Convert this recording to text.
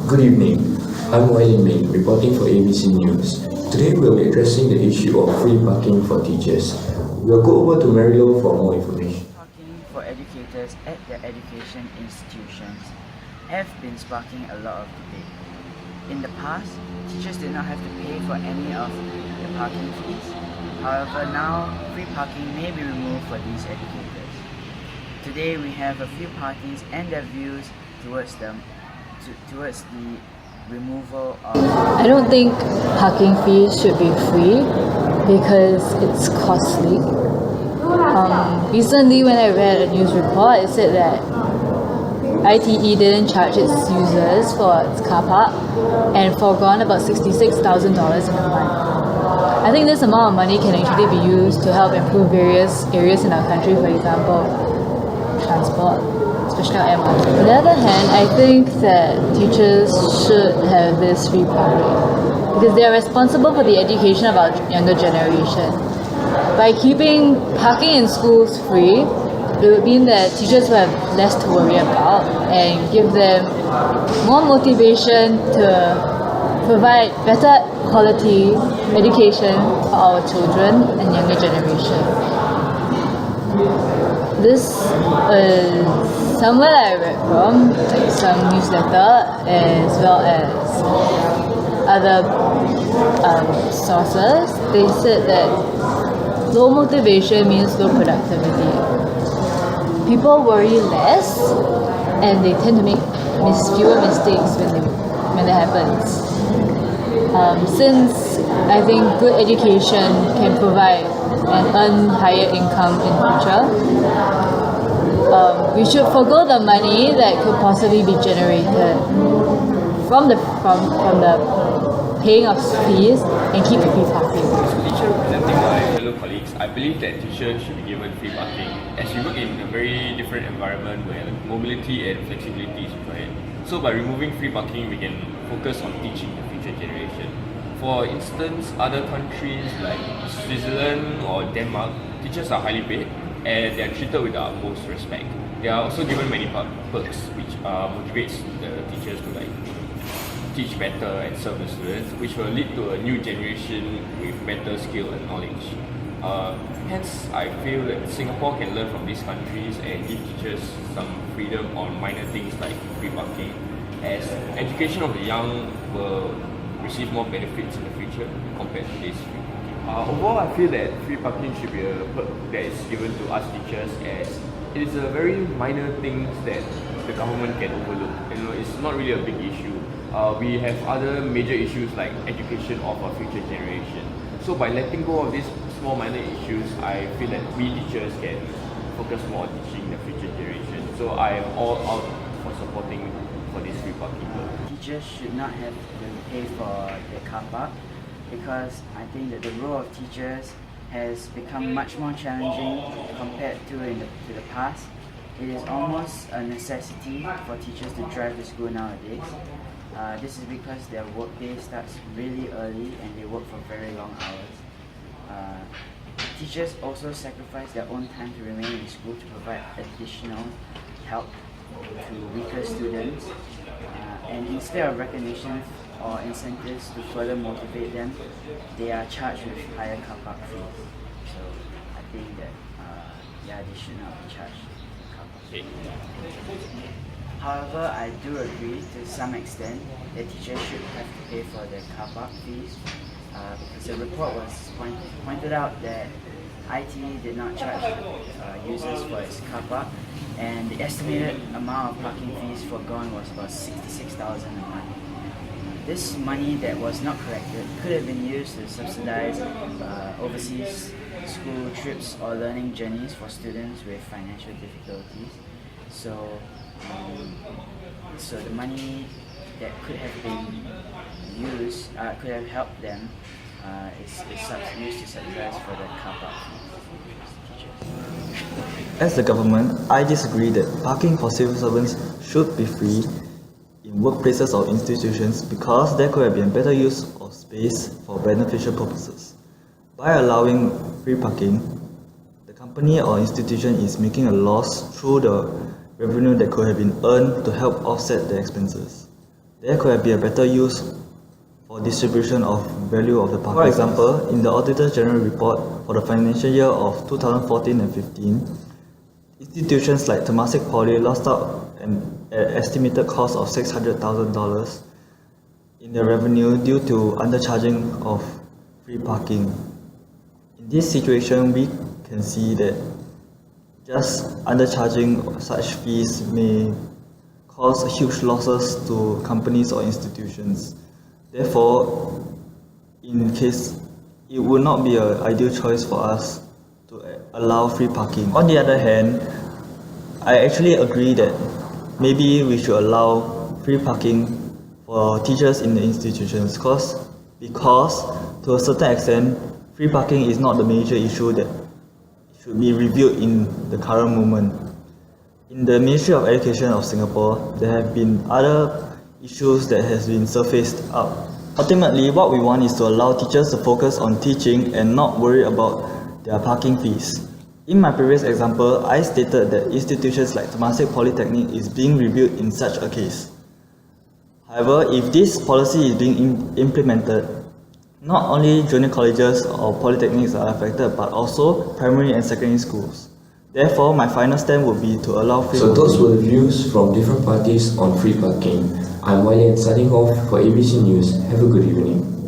Good evening. I'm Wai Ming, reporting for ABC News. Today we'll be addressing the issue of free parking for teachers. We'll go over to Marilo for more information. Parking for educators at their education institutions have been sparking a lot of debate. In the past, teachers did not have to pay for any of the parking fees. However, now free parking may be removed for these educators. Today we have a few parties and their views towards the removal of... I don't think parking fees should be free because it's costly. Recently when I read a news report, it said that ITE didn't charge its users for its car park and forgone about $66,000 in a month. I think this amount of money can actually be used to help improve various areas in our country, for example, transport, especially our MRT. On the other hand, I think that teachers should have this free parking because they are responsible for the education of our younger generation. By keeping parking in schools free, it would mean that teachers will have less to worry about and give them more motivation to provide better quality education for our children and younger generation. This is somewhere I read from, like some newsletter as well as other sources. They said that low motivation means low productivity. People worry less and they tend to make fewer mistakes when that happens. Since I think good education can provide and earn higher income in future, we should forgo the money that could possibly be generated from the paying of fees and keep the free parking. Teacher representing my fellow colleagues, I believe that teachers should be given free parking as we work in a very different environment where mobility and flexibility is required. So by removing free parking, we can focus on teaching the future generation. For instance, other countries like Switzerland or Denmark, teachers are highly paid and they are treated with the utmost respect. They are also given many perks which motivates the teachers to teach better and serve the students, which will lead to a new generation with better skill and knowledge. Hence, I feel that Singapore can learn from these countries and give teachers some freedom on minor things like free parking, as education of the young will receive more benefits in the future compared to this free parking. Overall, I feel that free parking should be a perk that is given to us teachers, as it is a very minor things that the government can overlook. It's not really a big issue. We have other major issues like education of our future generation. So by letting go of these small minor issues, I feel that we teachers can focus more on teaching the future generation. So I am all out for supporting for this free parking bill. Teachers should not have to pay for their car park because I think that the role of teachers has become much more challenging compared to the past. It is almost a necessity for teachers to drive to school nowadays. This is because their workday starts really early and they work for very long hours. Teachers also sacrifice their own time to remain in school to provide additional help to weaker students. And instead of recognition or incentives to further motivate them, they are charged with higher car park fees. So I think that they should not be charged car park fees. However, I do agree to some extent that teachers should have to pay for their car park fees because the report was pointed out that ITE did not charge users for its car park, and the estimated amount of parking fees forgone was about $66,000 a month. This money that was not collected could have been used to subsidize overseas school trips or learning journeys for students with financial difficulties. So the money that could have been used, could have helped them, is used to subsidize for the car park fees. As the government, I disagree that parking for civil servants should be free in workplaces or institutions because there could have been better use of space for beneficial purposes. By allowing free parking, the company or institution is making a loss through the revenue that could have been earned to help offset the expenses. there could be a better use for distribution of value of the parking. For example, in the Auditor General report for the financial year of 2014 and 15, institutions like Temasek Poly lost out an estimated cost of $600,000 in their revenue due to undercharging of free parking. In this situation, we can see that just undercharging such fees may cause huge losses to companies or institutions. Therefore, in case it would not be an ideal choice for us to allow free parking. On the other hand, I actually agree that maybe we should allow free parking for teachers in the institutions because to a certain extent, free parking is not the major issue that should be reviewed in the current moment. In the Ministry of Education of Singapore, there have been other issues that has been surfaced up. Ultimately, what we want is to allow teachers to focus on teaching and not worry about their parking fees. In my previous example, I stated that institutions like Temasek Polytechnic is being reviewed in such a case. However, if this policy is being implemented, not only junior colleges or polytechnics are affected, but also primary and secondary schools. Therefore, my final stand would be to allow free So those were the views from different parties on free parking. I'm Walian signing off for ABC News. Have a good evening.